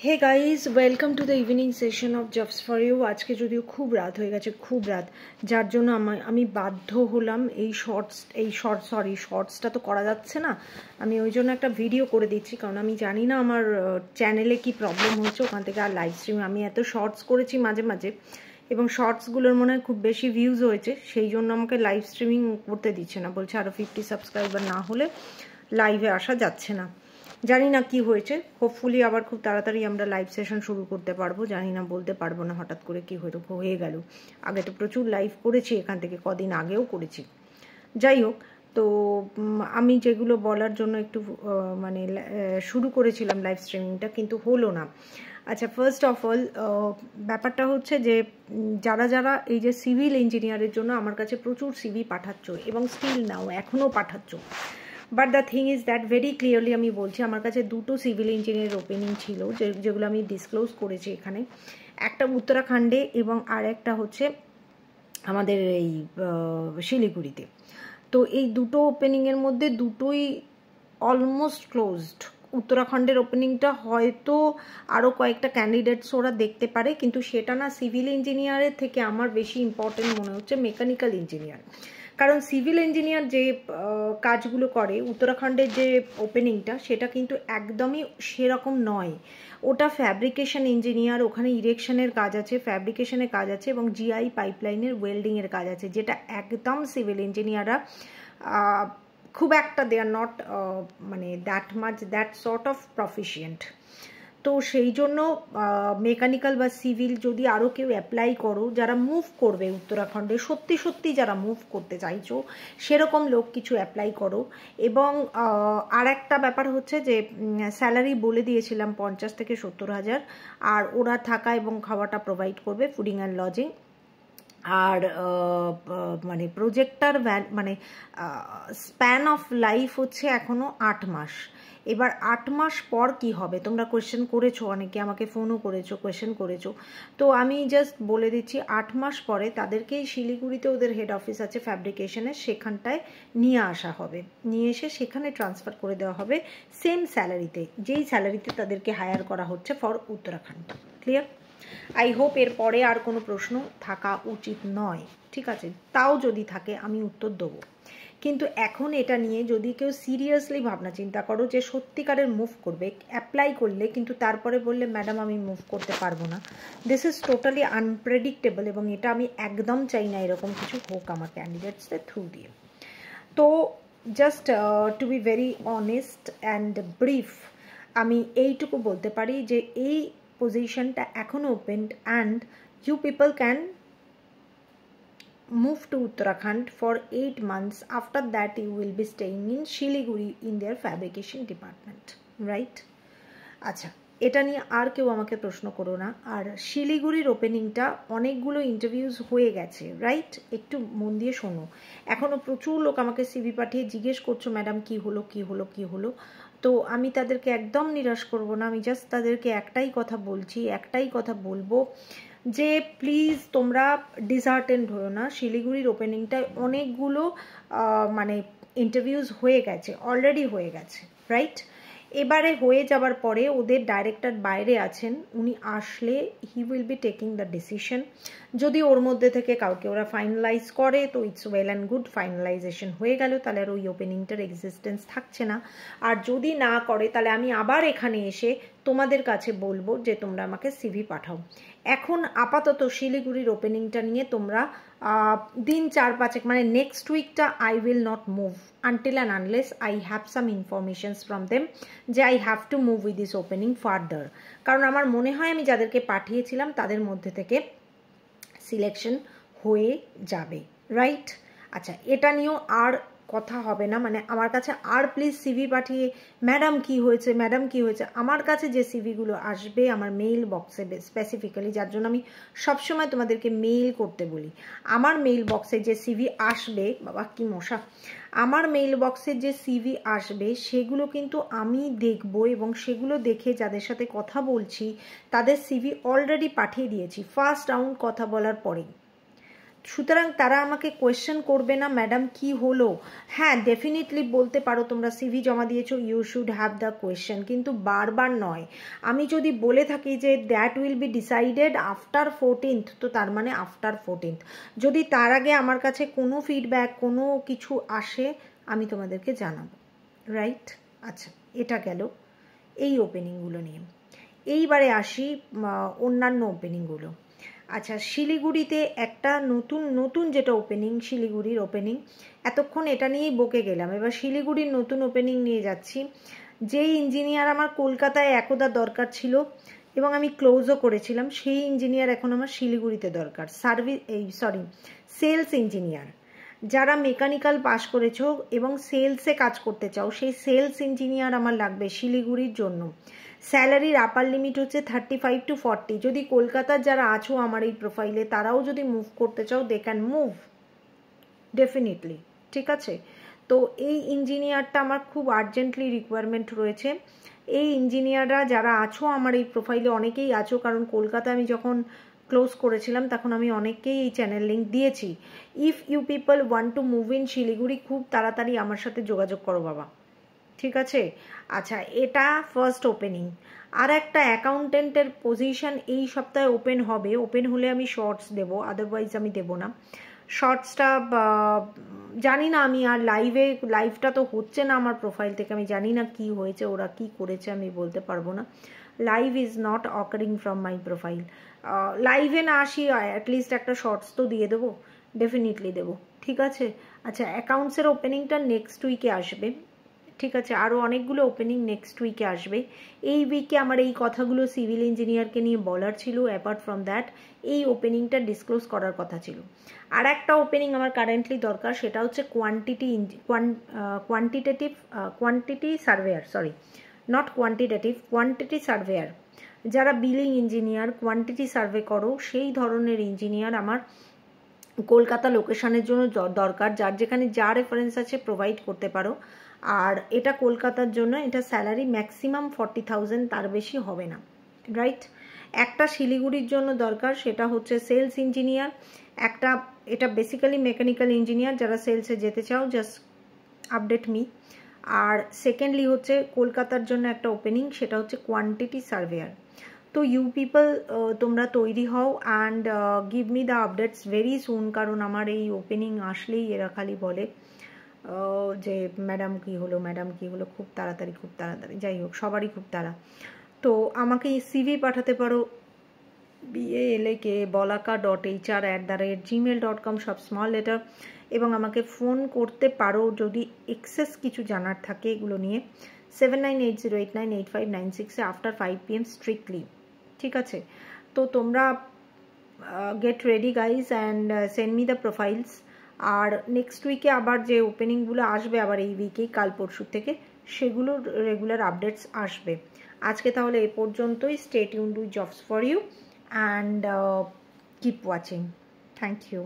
Hey guys welcome to the evening session of jobs for you. আজকে যদিও খুব রাত হয়ে গেছে, খুব রাত, যার জন্য আমি বাধ্য হলাম এই শর্টসটা তো করা যাচ্ছে না, আমি ওই জন্য একটা ভিডিও করে দিচ্ছি, কারণ আমি জানি না আমার চ্যানেলে কি প্রবলেম হয়েছে ওখান থেকে আর লাইভ স্ট্রিম। আমি এত শর্টস করেছি মাঝে মাঝে এবং শর্টসগুলোর মনে হয় খুব বেশি ভিউজ হয়েছে, সেই জন্য আমাকে লাইভ স্ট্রিমিং করতে দিচ্ছে না, বলছে আরও 50 সাবস্ক্রাইবার না হলে লাইভে আসা যাচ্ছে না। জানি না কি হয়েছে, হোপফুলি আবার খুব তাড়াতাড়ি আমরা লাইভ সেশন শুরু করতে পারবো, জানি না, বলতে পারবো না হঠাৎ করে কি হয়ে গেল। আগে তো প্রচুর লাইভ করেছি এখান থেকে, কদিন আগেও করেছি। যাই হোক, তো আমি যেগুলো বলার জন্য একটু মানে শুরু করেছিলাম লাইভ স্ট্রিমিংটা, কিন্তু হলো না। আচ্ছা, ফার্স্ট অফ অল ব্যাপারটা হচ্ছে যে যারা যারা এই যে সিভিল ইঞ্জিনিয়ারের জন্য আমার কাছে প্রচুর সিভি পাঠাচ্ছ এবং স্টিল নাও এখনও পাঠাচ্ছ, but the thing is that very clearly আমি বলছি, আমার কাছে দুটো সিভিল ইঞ্জিনিয়ার ওপেনিং ছিল যেগুলো আমি ডিসক্লোজ করেছি এখানে, একটা উত্তরাখণ্ডে এবং আর একটা হচ্ছে আমাদের এই শিলিগুড়িতে। তো এই দুটো ওপেনিংয়ের মধ্যে দুটোই অলমোস্ট ক্লোজড। উত্তরাখণ্ডের ওপেনিংটা হয়তো আরও কয়েকটা ক্যান্ডিডেটস ওরা দেখতে পারে, কিন্তু সেটা না, সিভিল ইঞ্জিনিয়ারের থেকে আমার বেশি ইম্পর্টেন্ট মনে হচ্ছে মেকানিক্যাল ইঞ্জিনিয়ার। কারণ সিভিল ইঞ্জিনিয়ার যে কাজগুলো করে, উত্তরাখণ্ডের যে ওপেনিংটা সেটা কিন্তু একদমই সেরকম নয়, ওটা ফ্যাব্রিকেশন ইঞ্জিনিয়ার, ওখানে ইরেকশনের কাজ আছে, ফ্যাব্রিকেশনের কাজ আছে এবং জিআই পাইপলাইনের ওয়েল্ডিংয়ের কাজ আছে, যেটা একদম সিভিল ইঞ্জিনিয়াররা খুব একটা দে আর নট মানে দ্যাট সর্ট অফ প্রফিশিয়েন্ট। তো সেই জন্য মেকানিক্যাল বা সিভিল যদি আরও কেউ অ্যাপ্লাই করো, যারা মুভ করবে উত্তরাখণ্ডে, সত্যি সত্যি যারা মুভ করতে চাইছো সেরকম লোক কিছু অ্যাপ্লাই করো। এবং আর একটা ব্যাপার হচ্ছে যে স্যালারি বলে দিয়েছিলাম 50 থেকে 70,000, আর ওরা থাকা এবং খাওয়াটা প্রোভাইড করবে, ফুডিং অ্যান্ড লজিং। আর মানে প্রজেক্টটার মানে স্প্যান অফ লাইফ হচ্ছে এখনও 8 মাস। এবার 8 মাস পর কি হবে, তোমরা কোয়েশ্চেন করেছো, অনেকে আমাকে ফোনও করেছো, কোয়েশ্চেন করেছো, তো আমি জাস্ট বলে দিচ্ছি 8 মাস পরে তাদেরকেই শিলিগুড়িতে ওদের হেড অফিস আছে ফ্যাব্রিকেশনের, সেখানটায় নিয়ে আসা হবে, নিয়ে এসে সেখানে ট্রান্সফার করে দেওয়া হবে সেম স্যালারিতে, যেই স্যালারিতে তাদেরকে হায়ার করা হচ্ছে for Uttarakhand. Clear? I hope এর পরে আর কোনো প্রশ্ন থাকা উচিত নয়, ঠিক আছে? তাও যদি থাকে আমি উত্তর দেবো, কিন্তু এখন এটা নিয়ে যদি কেউ সিরিয়াসলি ভাবনা চিন্তা করো যে সত্যিকারের মুভ করবে, অ্যাপ্লাই করলে কিন্তু তারপরে বললে ম্যাডাম আমি মুভ করতে পারবো না, দিস ইজ টোটালি আনপ্রেডিক্টেবল, এবং এটা আমি একদম চাই না এরকম কিছু হোক আমার ক্যান্ডিডেটসদের থ্রু দিয়ে। তো just to be very honest and brief, আমি এইটুকু বলতে পারি যে এই পজিশনটা এখনও open and you people can move to Uttarakhand for 8 months. After that you will be staying in Shiliguri in their fabrication department, right? আচ্ছা, এটা নিয়ে আর কেউ আমাকে প্রশ্ন করো না। আর শিলিগুড়ির ওপেনিংটা অনেকগুলো ইন্টারভিউজ হয়ে গেছে, রাইট? একটু মন দিয়ে শোনো, এখনও প্রচুর লোক আমাকে সিভি পাঠিয়ে জিজ্ঞেস করছো ম্যাডাম কি হলো কি হলো কি হলো। তো আমি তাদেরকে একদম নিরাশ করব না, আমি জাস্ট তাদেরকে একটাই কথা বলছি, একটাই কথা বলবো যে প্লিজ তোমরা ডিসহার্টেন্ড হও না। শিলিগুড়ির ওপেনিংটায় অনেকগুলো মানে ইন্টারভিউজ হয়ে গেছে, অলরেডি হয়ে গেছে, রাইট? এবারে হয়ে যাবার পরে ওদের ডাইরেক্টর বাইরে আছেন, উনি আসলে he will be taking the decision. যদি ওর মধ্যে থেকে কাউকে ওরা ফাইনালাইজ করে তো it's well and good, finalisation হয়ে গেল, তাহলে আর ওই ওপেনিংটার এক্সিস্টেন্স থাকছে না। আর যদি না করে তাহলে আমি আবার এখানে এসে তোমাদের কাছে বলবো যে তোমরা আমাকে সিভি পাঠাও। এখন আপাতত শিলিগুড়ির ওপেনিংটা নিয়ে তোমরা দিন 4-5 মানে নেক্সট উইকটা I will not move until and unless I have some informations from them যে I have to move with this opening further. কারণ আমার মনে হয় আমি যাদেরকে পাঠিয়েছিলাম তাদের মধ্যে থেকে সিলেকশন হয়ে যাবে, রাইট? আচ্ছা, এটা নিয়েও আর কথা হবে না, মানে আমার কাছে আর প্লিজ সিভি পাঠিয়ে ম্যাডাম কি হয়েছে ম্যাডাম কি হয়েছে, আমার কাছে যে সিভিগুলো আসবে আমার মেইল বক্সে স্পেসিফিক্যালি, যার জন্য আমি সবসময় তোমাদেরকে মেইল করতে বলি, আমার মেইল বক্সে যে সিভি আসবে, বাবা কি মশা, আমার মেইল বক্সে যে সিভি আসবে সেগুলো কিন্তু আমি দেখব এবং সেগুলো দেখে যাদের সাথে কথা বলছি তাদের সিভি অলরেডি পাঠিয়ে দিয়েছি ফার্স্ট রাউন্ড কথা বলার পরেই। সুতরাং তারা আমাকে কোয়েশ্চেন করবে না ম্যাডাম কি হলো। হ্যাঁ ডেফিনেটলি বলতে পারো তোমরা সিভি জমা দিয়েছো, you should have the question, কিন্তু বারবার নয়। আমি যদি বলে থাকি যে that will be decided after 14th, তো তার মানে আফটার 14th। যদি তার আগে আমার কাছে কোনো ফিডব্যাক কোনো কিছু আসে আমি তোমাদেরকে জানাবো, রাইট? আচ্ছা, এটা গেল এই ওপেনিংগুলো নিয়ে। এইবারে আসি অন্যান্য ওপেনিংগুলো। আচ্ছা, শিলিগুড়িতে একটা নতুন যেটা ওপেনিং, শিলিগুড়ির ওপেনিং, এতক্ষণ এটা নিয়েই বকে গেলাম, এবার শিলিগুড়ির নতুন ওপেনিং নিয়ে যাচ্ছি। যেই ইঞ্জিনিয়ার আমার কলকাতায় একদা দরকার ছিল এবং আমি ক্লোজও করেছিলাম, সেই ইঞ্জিনিয়ার এখন আমার শিলিগুড়িতে দরকার। সেলস ইঞ্জিনিয়ার, যারা মেকানিক্যাল পাস করেছো এবং সেলসে কাজ করতে চাও, সেই সেলস ইঞ্জিনিয়ার আমার লাগবে শিলিগুড়ির জন্য। স্যালারির আপার লিমিট হচ্ছে 35 to 40। যদি কলকাতার যারা আছো আমার এই প্রোফাইলে, তারাও যদি মুভ করতে চাও, দে ক্যান মুভ ডেফিনেটলি, ঠিক আছে? তো এই ইঞ্জিনিয়ারটা আমার খুব আর্জেন্টলি রিকোয়ারমেন্ট রয়েছে। এই ইঞ্জিনিয়াররা যারা আছো আমার এই প্রোফাইলে, অনেকেই আছো, কারণ কলকাতা আমি যখন ক্লোজ করেছিলাম তখন আমি অনেককেই এই চ্যানেল লিঙ্ক দিয়েছি। If you people want to move in Siliguri, খুব তাড়াতাড়ি আমার সাথে যোগাযোগ করো বাবা, ঠিক আছে? আচ্ছা, এটা ফার্স্ট ওপেনিং। আর একটা অ্যাকাউন্টেন্টের পজিশন এই সপ্তাহে ওপেন হবে। ওপেন হলে আমি শর্টস দেবো, আদারওয়াইজ আমি দেবো না শর্টসটা। জানি না আমি আর লাইভটা তো হচ্ছে না আমার প্রোফাইল থেকে, আমি জানি না কি হয়েছে, ওরা কি করেছে আমি বলতে পারবো না। Live is not occurring from my profile. লাইভে না আসি অ্যাটলিস্ট একটা শর্টস তো দিয়ে দেবো, ডেফিনেটলি দেবো, ঠিক আছে? আচ্ছা, অ্যাকাউন্টসের ওপেনিংটা নেক্সট উইকে আসবে, ঠিক আছে? আরও অনেকগুলো ওপেনিং নেক্সট উইকে আসবে। এই উইকে আমার এই কথাগুলো সিভিল ইঞ্জিনিয়ারকে নিয়ে বলার ছিল। অ্যাপার্ট ফ্রম দ্যাট এই ওপেনিংটা ডিসক্লোজ করার কথা ছিল। আর একটা ওপেনিং আমার কারেন্টলি দরকার, সেটা হচ্ছে কোয়ান্টিটি সার্ভেয়ার। যারা বিলিং ইঞ্জিনিয়ার, কোয়ান্টিটি সার্ভে করো, সেই ধরনের ইঞ্জিনিয়ার আমার কলকাতা লোকেশনের জন্য দরকার। যার যেখানে যা রেফারেন্স আছে প্রোভাইড করতে পারো। আর এটা কলকাতার জন্য, এটা স্যালারি ম্যাক্সিমাম 40,000, তার বেশি হবে না, রাইট? একটা শিলিগুড়ির জন্য দরকার, সেটা হচ্ছে সেলস ইঞ্জিনিয়ার। এটা বেসিক্যালি মেকানিক্যাল ইঞ্জিনিয়ার, যারা সেলসে যেতে চাও জাস্ট আপডেট মি। আর সেকেন্ডলি হচ্ছে কলকাতার জন্য একটা ওপেনিং, সেটা হচ্ছে কোয়ান্টিটি সার্ভেয়ার। তো ইউ পিপল তোমরা তৈরি হও and give me the updates very soon, কারণ আমার এই ওপেনিং আসলেই এরা খালি বলে যে ম্যাডাম কি হলো, খুব তাড়াতাড়ি। যাই হোক, সবারই খুব তাড়া। তো আমাকে সিভি পাঠাতে পারো balaka.hr@gmail.com, সব স্মল লেটার, এবং আমাকে ফোন করতে পারো যদি এক্সেস কিছু জানার থাকে এগুলো নিয়ে। 7980898596 আফটার 5 PM স্ট্রিক্টলি, ঠিক আছে? তো তোমরা get ready guys and send me the profiles. আর নেক্সট উইকে আবার যে ওপেনিংগুলো আসবে, আবার এই উইকেই কাল পরশু থেকে, সেগুলোর রেগুলার আপডেটস আসবে। আজকে তাহলে এই পর্যন্তই। Stay tuned with jobs for you and keep watching. Thank you.